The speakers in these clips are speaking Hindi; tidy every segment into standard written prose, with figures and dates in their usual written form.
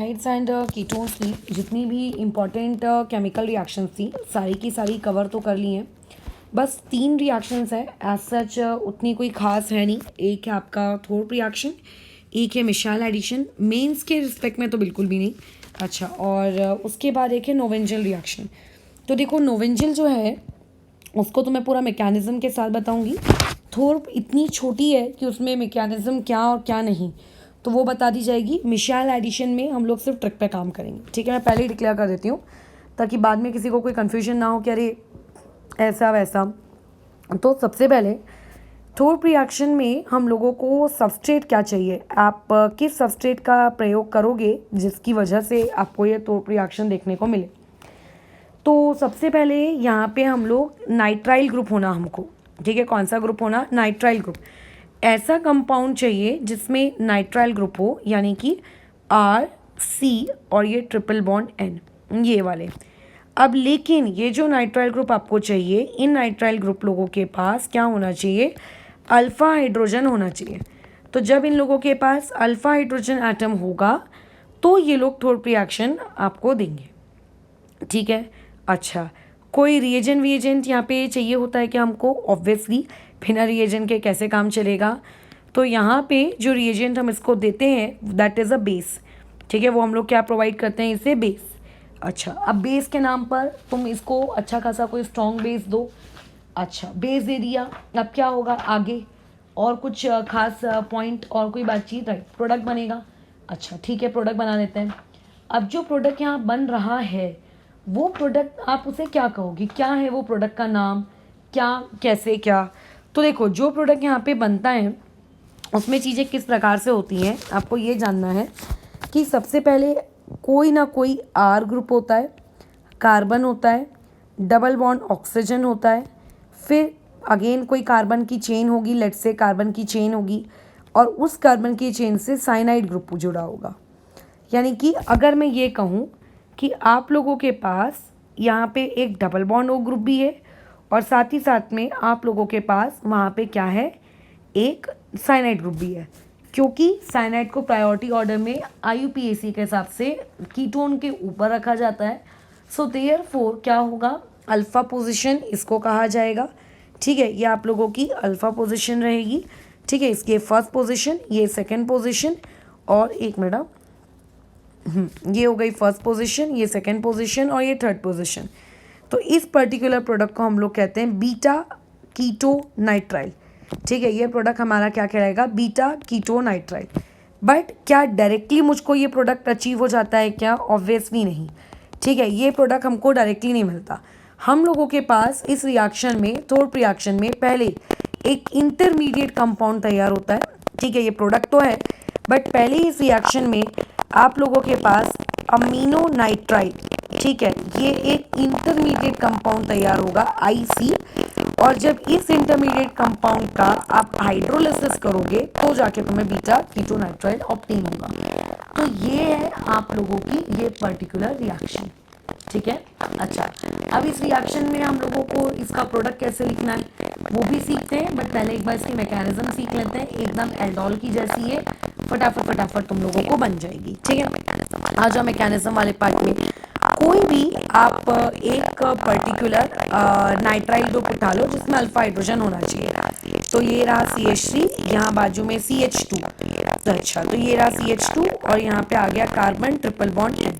एल्डिहाइड्स एंड कीटोन्स की जितनी भी इम्पॉर्टेंट केमिकल रिएक्शंस थी सारी की सारी कवर तो कर ली हैं। बस 3 रिएक्शंस है एज सच, उतनी कोई ख़ास है नहीं। एक है आपका थोर्प रिएक्शन, एक है मिशाल एडिशन, मेंस के रिस्पेक्ट में तो बिल्कुल भी नहीं। अच्छा, और उसके बाद एक है नोवेंजल रिएक्शन। तो देखो नोवेंजल जो है उसको तो मैं पूरा मैकेनिज़्म के साथ बताऊंगी। थोर्प इतनी छोटी है कि उसमें मैकेनिज़्म क्या और क्या नहीं तो वो बता दी जाएगी। मिशाल एडिशन में हम लोग सिर्फ ट्रिक पे काम करेंगे, ठीक है। मैं पहले ही डिक्लेयर कर देती हूँ ताकि बाद में किसी को कोई कन्फ्यूजन ना हो कि अरे ऐसा वैसा। तो सबसे पहले थोर्प रिएक्शन में हम लोगों को सबस्ट्रेट क्या चाहिए, आप किस सबस्ट्रेट का प्रयोग करोगे जिसकी वजह से आपको ये थोर्प रिएक्शन देखने को मिले। तो सबसे पहले यहाँ पे हम लोग नाइट्राइल ग्रुप होना हमको, ठीक है। कौन सा ग्रुप होना? Nitrile group. ऐसा कंपाउंड चाहिए जिसमें नाइट्राइल ग्रुप हो, यानी कि RC और ये ट्रिपल बॉन्ड N, ये वाले। अब लेकिन ये जो नाइट्राइल ग्रुप आपको चाहिए, इन नाइट्राइल ग्रुप लोगों के पास क्या होना चाहिए? अल्फ़ा हाइड्रोजन होना चाहिए। तो जब इन लोगों के पास अल्फ़ा हाइड्रोजन एटम होगा तो ये लोग थोर्प रिएक्शन आपको देंगे, ठीक है। अच्छा, कोई रिएजेंट यहाँ पे चाहिए होता है कि हमको? ऑब्वियसली बिना रिएजेंट के कैसे काम चलेगा। तो यहाँ पे जो रिएजेंट हम इसको देते हैं दैट इज़ अ बेस, ठीक है। वो हम लोग क्या प्रोवाइड करते हैं? इसे बेस। अच्छा, अब बेस के नाम पर तुम इसको अच्छा खासा कोई स्ट्रॉन्ग बेस दो। अच्छा, बेस दे दिया, अब क्या होगा आगे? और कुछ खास पॉइंट और कोई बातचीत? राइट, प्रोडक्ट बनेगा। अच्छा ठीक है, प्रोडक्ट बना देते हैं। अब जो प्रोडक्ट यहाँ बन रहा है वो प्रोडक्ट आप उसे क्या कहोगे? क्या है वो प्रोडक्ट का नाम? क्या, कैसे, क्या? तो देखो जो प्रोडक्ट यहाँ पे बनता है उसमें चीज़ें किस प्रकार से होती हैं आपको ये जानना है कि सबसे पहले कोई ना कोई R ग्रुप होता है, कार्बन होता है, डबल बॉन्ड ऑक्सीजन होता है, फिर अगेन कोई कार्बन की चेन होगी, लेट्स से कार्बन की चेन होगी और उस कार्बन की चेन से साइनाइड ग्रुप जुड़ा होगा। यानी कि अगर मैं ये कहूँ कि आप लोगों के पास यहाँ पे एक डबल बॉन्ड O ग्रुप भी है और साथ ही साथ में आप लोगों के पास वहाँ पे क्या है? एक साइनाइड ग्रुप भी है, क्योंकि साइनाइड को प्रायोरिटी ऑर्डर में IUPAC के हिसाब से कीटोन के ऊपर रखा जाता है। सो देयरफॉर क्या होगा? अल्फ़ा पोजीशन इसको कहा जाएगा, ठीक है। ये आप लोगों की अल्फ़ा पोजीशन रहेगी, ठीक है। इसकी फर्स्ट पोजीशन, ये सेकंड पोजीशन और एक मिनट, ये हो गई फर्स्ट पोजीशन, ये सेकंड पोजीशन और ये थर्ड पोजीशन। तो इस पर्टिकुलर प्रोडक्ट को हम लोग कहते हैं बीटा कीटो नाइट्राइल, ठीक है। ये प्रोडक्ट हमारा क्या कहलाएगा? Beta keto nitrile. बट क्या डायरेक्टली मुझको ये प्रोडक्ट अचीव हो जाता है क्या? ऑब्वियसली नहीं, ठीक है। ये प्रोडक्ट हमको डायरेक्टली नहीं मिलता। हम लोगों के पास इस रिएक्शन में, थोर्प रिएक्शन में पहले एक इंटरमीडिएट कंपाउंड तैयार होता है, ठीक है। ये प्रोडक्ट तो है बट पहले इस रिएक्शन में आप लोगों के पास अमीनो नाइट्राइल, ठीक है, ये एक इंटरमीडिएट कंपाउंड तैयार होगा IC। और जब इस इंटरमीडिएट कंपाउंड का आप हाइड्रोलिसिस करोगे तो जाके तुम्हें बीटा कीटो नाइट्राइल ऑब्टेन होगा। तो ये है आप लोगों की ये पर्टिकुलर रिएक्शन, ठीक है। अच्छा, अब इस रिएक्शन में हम लोगों को इसका प्रोडक्ट कैसे लिखना है वो भी सीखते हैं, बट पहले एक बार इसकी मैकेनिज्म सीख लेते हैं। एकदम एल्डोल की जैसी है, फटाफट तुम लोगों को बन जाएगी, ठीक है। आ जाओ मैकेनिज्म वाले पार्ट में। कोई भी आप एक पर्टिकुलर नाइट्राइल ग्रुप उठा लो जिसमें अल्फा हाइड्रोजन होना चाहिए। तो ये रहा CH3, यहाँ बाजू में CH2। अच्छा, तो ये रहा CH2 और यहाँ पे आ गया कार्बन ट्रिपल बॉन्ड N।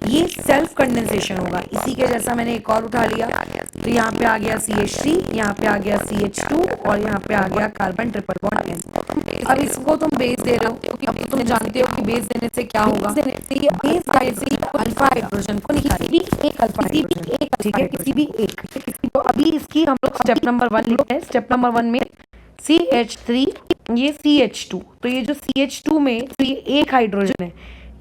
ये सेल्फ कंडेंसेशन होगा, इसी के जैसा मैंने एक और उठा लिया। तो यहाँ पे आ गया CH3, यहाँ पे आ गया CH2 और यहाँ पे आ गया कार्बन ट्रिपल बॉन्ड N। अब इसको तुम बेस दे रहे हो, क्योंकि अब तुम जानते हो कि बेस देने से क्या होगा? बेस साइड से अल्फा हाइड्रोजन को निकालेगी, एक अल्फा हाइड्रोजन, ठीक है, किसी भी एक। तो अभी इसकी हम लोग स्टेप नंबर 1 लिखते हैं। स्टेप नंबर 1 में CH3, ये CH2, तो ये जो CH2 में तो ये एक हाइड्रोजन है,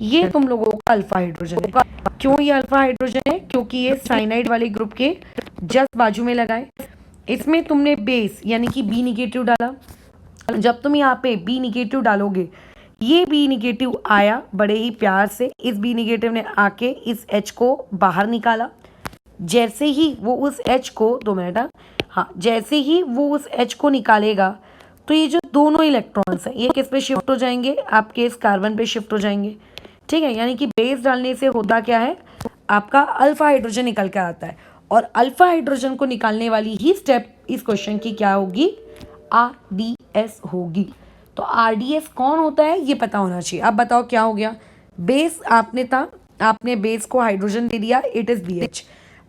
ये तुम लोगों का अल्फा हाइड्रोजन है। क्यों ये अल्फा हाइड्रोजन है? क्योंकि ये साइनाइड वाले ग्रुप के जस्ट बाजू में लगा है। इसमें तुमने बेस यानी कि B निगेटिव डाला। जब तुम यहाँ पे B निगेटिव डालोगे, ये B निगेटिव आया बड़े ही प्यार से, इस B निगेटिव ने आके इस H को बाहर निकाला। जैसे ही वो उस H को, 2 मिनट, हाँ, जैसे ही वो उस H को निकालेगा तो ये जो दोनों इलेक्ट्रॉन्स हैं ये किस पे शिफ्ट हो जाएंगे? आपके इस कार्बन पे शिफ्ट हो जाएंगे। ठीक है, यानी कि बेस डालने से होता क्या है, आपका अल्फा हाइड्रोजन निकल कर आता है, और अल्फा हाइड्रोजन को निकालने वाली ही स्टेप इस क्वेश्चन की क्या होगी, RDS होगी। तो RDS कौन होता है ये पता होना चाहिए। अब बताओ क्या हो गया, बेस आपने बेस को हाइड्रोजन दे दिया, इट इज BH।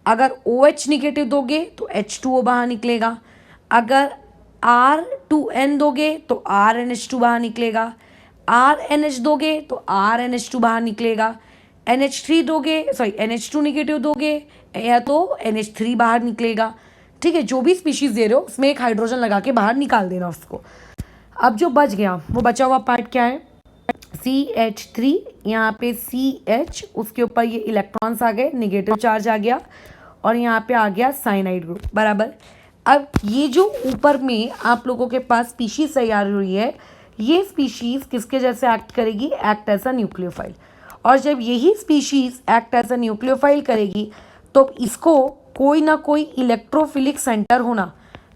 अगर OH निगेटिव दोगे तो H2O बाहर निकलेगा, अगर R2N दोगे तो RNH2 बाहर निकलेगा, RNH दोगे तो RNH2 बाहर निकलेगा, NH2 निगेटिव दोगे या तो NH3 बाहर निकलेगा। ठीक है, जो भी स्पीशीज दे रहे हो उसमें एक हाइड्रोजन लगा के बाहर निकाल देना उसको। अब जो बच गया वो बचा हुआ पार्ट क्या है, CH3, यहाँ पे CH, उसके ऊपर ये इलेक्ट्रॉन्स आ गए, निगेटिव चार्ज आ गया, और यहाँ पे आ गया साइनाइड ग्रुप, बराबर। अब ये जो ऊपर में आप लोगों के पास स्पीशीज तैयार हुई है, ये स्पीशीज किसके जैसे एक्ट करेगी, एक्ट एज अ न्यूक्लियोफाइल। और जब यही species act as a nucleophile करेगी तो इसको कोई ना कोई इलेक्ट्रोफिलिक सेंटर होना,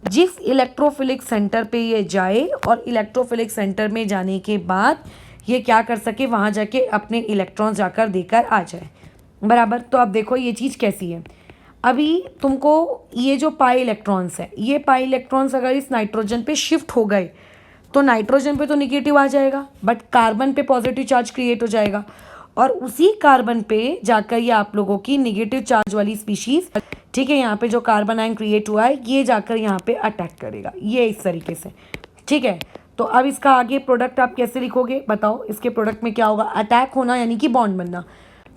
जिस इलेक्ट्रोफिलिक सेंटर पे ये जाए और इलेक्ट्रोफिलिक सेंटर में जाने के बाद ये क्या कर सके, वहाँ जाके अपने इलेक्ट्रॉन्स जाकर देकर आ जाए, बराबर। तो अब देखो ये चीज़ कैसी है, अभी तुमको ये जो पाई इलेक्ट्रॉन्स है, ये पाई इलेक्ट्रॉन्स अगर इस नाइट्रोजन पे शिफ्ट हो गए तो नाइट्रोजन पे तो निगेटिव आ जाएगा, बट कार्बन पे पॉजिटिव चार्ज क्रिएट हो जाएगा, और उसी कार्बन पे जाकर ये आप लोगों की निगेटिव चार्ज वाली स्पीशीज, ठीक है, यहाँ पे जो कार्बन आयन क्रिएट हुआ है ये जाकर यहाँ पे अटैक करेगा, ये इस तरीके से। ठीक है, तो अब इसका आगे प्रोडक्ट आप कैसे लिखोगे बताओ, इसके प्रोडक्ट में क्या होगा, अटैक होना यानी कि बॉन्ड बनना।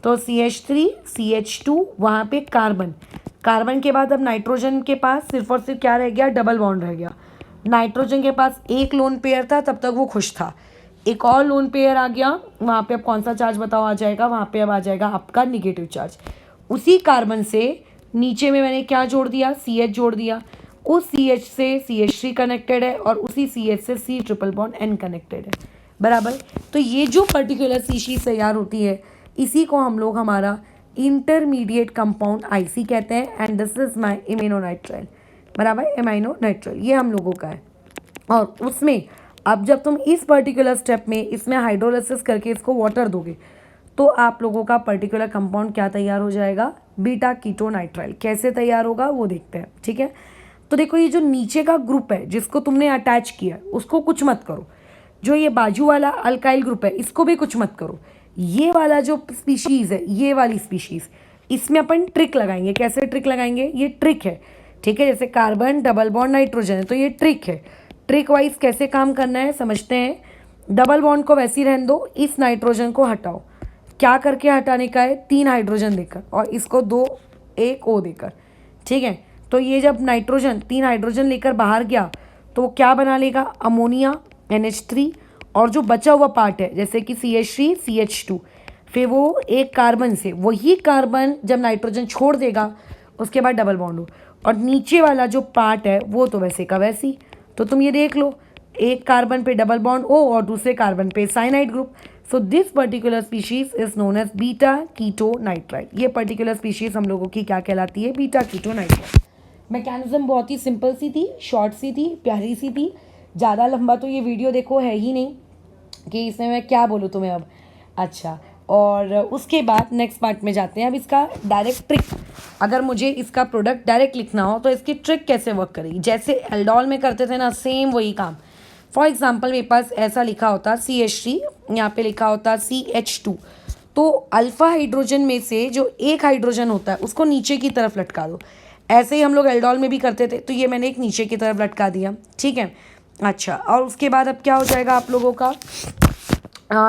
तो CH3 CH2, वहाँ पे कार्बन के बाद अब नाइट्रोजन के पास सिर्फ और सिर्फ क्या रह गया, डबल बॉन्ड रह गया। नाइट्रोजन के पास एक लोन पेयर था, तब तक वो खुश था, एक और लोन पेयर आ गया, वहाँ पे अब कौन सा चार्ज बताओ आ जाएगा, वहाँ पे अब आ जाएगा आपका निगेटिव चार्ज। उसी कार्बन से नीचे में मैंने क्या जोड़ दिया, CH जोड़ दिया, उस CH से CH3 कनेक्टेड है, और उसी CH से C�BN कनेक्टेड है, बराबर। तो ये जो पर्टिकुलर स्पीशीज तैयार होती है इसी को हम लोग हमारा इंटरमीडिएट कंपाउंड IC कहते हैं, एंड दिस इज माई इम्यूनोनाइट्राइल, बराबर, इम्यूनोनाइट्राइल ये हम लोगों का है। और उसमें अब जब तुम इस पर्टिकुलर स्टेप में इसमें हाइड्रोलिसिस करके इसको वाटर दोगे तो आप लोगों का पर्टिकुलर कंपाउंड क्या तैयार हो जाएगा, बीटा कीटोनाइट्राइल। कैसे तैयार होगा वो देखते हैं, ठीक है। तो देखो ये जो नीचे का ग्रुप है जिसको तुमने अटैच किया उसको कुछ मत करो, जो ये बाजू वाला अल्काइल ग्रुप है इसको भी कुछ मत करो, ये वाला जो स्पीशीज़ है, ये वाली स्पीशीज़, इसमें अपन ट्रिक लगाएंगे। कैसे ट्रिक लगाएंगे, ये ट्रिक है, ठीक है, जैसे कार्बन डबल बॉन्ड नाइट्रोजन है तो ये ट्रिक है। ट्रिक वाइज कैसे काम करना है समझते हैं। डबल बॉन्ड को वैसे ही रहने दो, इस नाइट्रोजन को हटाओ, क्या करके हटाने का है, 3 हाइड्रोजन देकर, और इसको 2 एक O देकर, ठीक है। तो ये जब नाइट्रोजन 3 हाइड्रोजन लेकर बाहर गया तो वो क्या बना लेगा, अमोनिया NH3, और जो बचा हुआ पार्ट है जैसे कि CH3 CH2, फिर वो एक कार्बन से वही कार्बन जब नाइट्रोजन छोड़ देगा उसके बाद डबल बॉन्ड हो, और नीचे वाला जो पार्ट है वो तो वैसे का वैसी। तो तुम ये देख लो, एक कार्बन पे डबल बॉन्ड O और दूसरे कार्बन पे cyanide group. So this particular species is known as beta ketonitrile. ये पर्टिकुलर स्पीशीज हम लोगों की क्या कहलाती है, बीटा कीटोनाइट्राइल। मैकेनिज्म बहुत ही सिंपल सी थी, शॉर्ट सी थी, प्यारी सी थी, ज़्यादा लंबा तो ये वीडियो देखो है ही नहीं कि इसमें मैं क्या बोलूँ तुम्हें अब। अच्छा, और उसके बाद नेक्स्ट पार्ट में जाते हैं। अब इसका डायरेक्ट ट्रिक, अगर मुझे इसका प्रोडक्ट डायरेक्ट लिखना हो तो इसकी ट्रिक कैसे वर्क करेगी, जैसे एल्डोल में करते थे ना, सेम वही काम। फॉर एग्जांपल मेरे पास ऐसा लिखा होता CH3, यहाँ पे लिखा होता CH2, तो अल्फा हाइड्रोजन में से जो एक हाइड्रोजन होता है उसको नीचे की तरफ लटका दो। ऐसे ही हम लोग एल्डोल में भी करते थे, तो ये मैंने एक नीचे की तरफ लटका दिया, ठीक है। अच्छा, और उसके बाद अब क्या हो जाएगा आप लोगों का,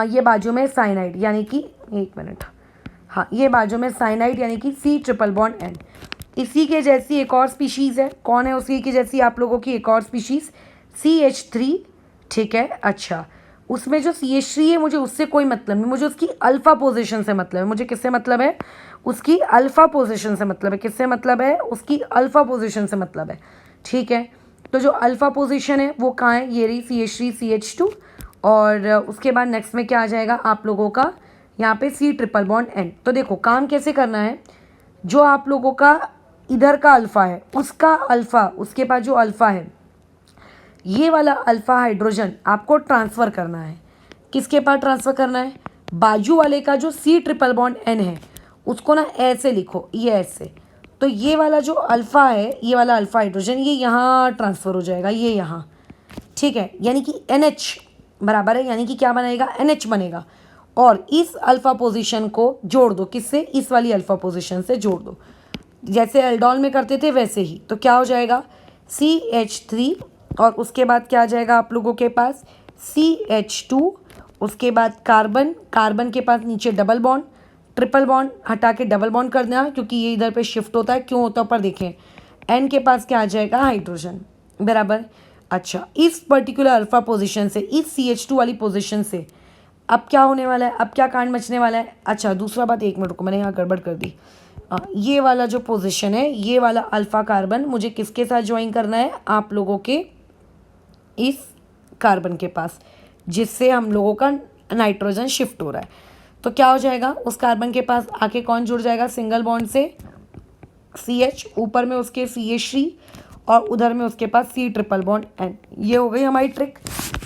ये बाजू में साइनाइड यानी कि, एक मिनट, हाँ, ये बाजू में साइनाइड यानी कि C�BN। इसी के जैसी एक और स्पीशीज़ है, कौन है उसी की जैसी आप लोगों की एक और स्पीशीज़, CH3, ठीक है। अच्छा, उसमें जो CH3 है मुझे उससे कोई मतलब नहीं, मुझे उसकी अल्फ़ा पोजीशन से मतलब है। मुझे किससे मतलब है, उसकी अल्फ़ा पोजीशन से मतलब है। किससे मतलब है, उसकी अल्फ़ा पोजीशन से मतलब है, ठीक है। तो जो अल्फ़ा पोजीशन है वो कहाँ है, ये रही CH3 CH2, और उसके बाद नेक्स्ट में क्या आ जाएगा आप लोगों का, यहाँ पे C�BN। तो देखो काम कैसे करना है, जो आप लोगों का इधर का अल्फ़ा है उसका अल्फ़ा, उसके पास जो अल्फ़ा है ये वाला अल्फ़ा हाइड्रोजन आपको ट्रांसफ़र करना है। किसके पास ट्रांसफ़र करना है, बाजू वाले का जो C ट्रिपल बॉन्ड N है उसको ना ऐसे लिखो, ये ऐसे। तो ये वाला जो अल्फ़ा है, ये वाला अल्फ़ा हाइड्रोजन, ये यहाँ ट्रांसफ़र हो जाएगा, ये यहाँ, ठीक है। यानी कि NH बराबर है, यानी कि क्या बनेगा, NH बनेगा। और इस अल्फ़ा पोजीशन को जोड़ दो, किससे, इस वाली अल्फ़ा पोजीशन से जोड़ दो, जैसे एल्डोल में करते थे वैसे ही। तो क्या हो जाएगा, CH3, और उसके बाद क्या आ जाएगा आप लोगों के पास, CH2, उसके बाद कार्बन, कार्बन के पास नीचे डबल बॉन्ड, ट्रिपल बॉन्ड हटा के डबल बॉन्ड कर देना, क्योंकि ये इधर पे शिफ्ट होता है, क्यों होता है ऊपर देखें। N के पास क्या आ जाएगा, हाइड्रोजन, बराबर। अच्छा, इस पर्टिकुलर अल्फा पोजीशन से, इस CH2 वाली पोजीशन से अब क्या होने वाला है, अब क्या कांड मचने वाला है। अच्छा, दूसरा बात, एक मिनट को मैंने यहाँ गड़बड़ कर दी। ये वाला जो पोजीशन है, ये वाला अल्फा कार्बन मुझे किसके साथ ज्वाइन करना है, आप लोगों के इस कार्बन के पास, जिससे हम लोगों का नाइट्रोजन शिफ्ट हो रहा है। तो क्या हो जाएगा, उस कार्बन के पास आके कौन जुड़ जाएगा, सिंगल बॉन्ड से CH, ऊपर में उसके CH3, और उधर में उसके पास C ट्रिपल बॉन्ड N। ये हो गई हमारी ट्रिक।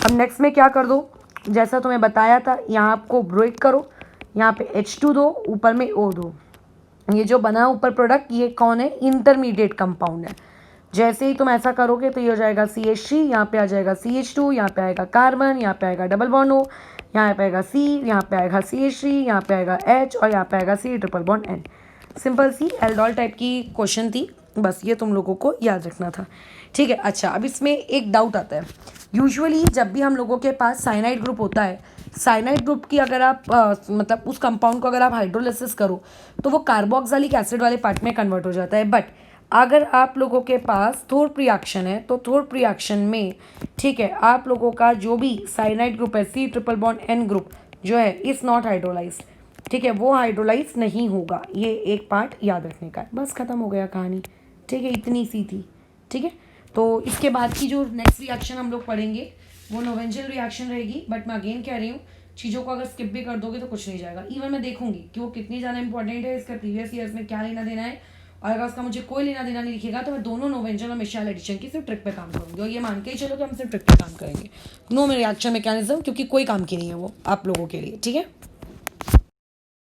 अब नेक्स्ट में क्या कर दो, जैसा तुम्हें बताया था, यहाँ आपको ब्रेक करो, यहाँ पे H2 दो, ऊपर में O दो। ये जो बना ऊपर प्रोडक्ट, ये कौन है, इंटरमीडिएट कंपाउंड है। जैसे ही तुम ऐसा करोगे तो ये हो जाएगा CH3, यहाँ पे आ जाएगा CH2, यहाँ पे आएगा कार्बन, यहाँ पे आएगा डबल बॉन्ड O, यहाँ पे आएगा C, यहाँ पे आएगा CH3, यहाँ पे आएगा H, और यहाँ पे आएगा C triple bond N। Simple सी एल्डोल टाइप की क्वेश्चन थी, बस ये तुम लोगों को याद रखना था, ठीक है। अच्छा, अब इसमें एक डाउट आता है, यूजुअली जब भी हम लोगों के पास साइनाइड ग्रुप होता है, साइनाइड ग्रुप की अगर आप मतलब उस कंपाउंड को अगर आप हाइड्रोलिसिस करो तो वो कार्बोक्सिलिक एसिड वाले पार्ट में कन्वर्ट हो जाता है। बट अगर आप लोगों के पास थोर्प रिएक्शन है, तो थोर्प रिएक्शन में, ठीक है, आप लोगों का जो भी साइनाइड ग्रुप है, C triple bond N group जो है, इज नॉट हाइड्रोलाइज, ठीक है, वो हाइड्रोलाइज नहीं होगा। ये एक पार्ट याद रखने का है, बस खत्म हो गया कहानी, ठीक है, इतनी सी थी, ठीक है। तो इसके बाद की जो नेक्स्ट रिएक्शन हम लोग पढ़ेंगे वो नोवेंजल रिएक्शन रहेगी। बट मैं अगेन कह रही हूँ, चीज़ों को अगर स्किप भी कर दोगे तो कुछ नहीं जाएगा। इवन मैं देखूंगी कि वो कितनी ज़्यादा इंपॉर्टेंट है, इसका प्रीवियस ईयर्स में क्या लेना देना है, और अगर उसका मुझे कोई लेना देना नहीं दिखेगा तो मैं दोनों नोवेंजल और मिशाइल एडिशन की सिर्फ ट्रिक पे काम करूंगी, और ये मान के ही चलो कि हम सिर्फ ट्रिक पे काम करेंगे, नो रिएक्शन मैकेनिज्म, क्योंकि कोई काम की नहीं है वो आप लोगों के लिए, ठीक है।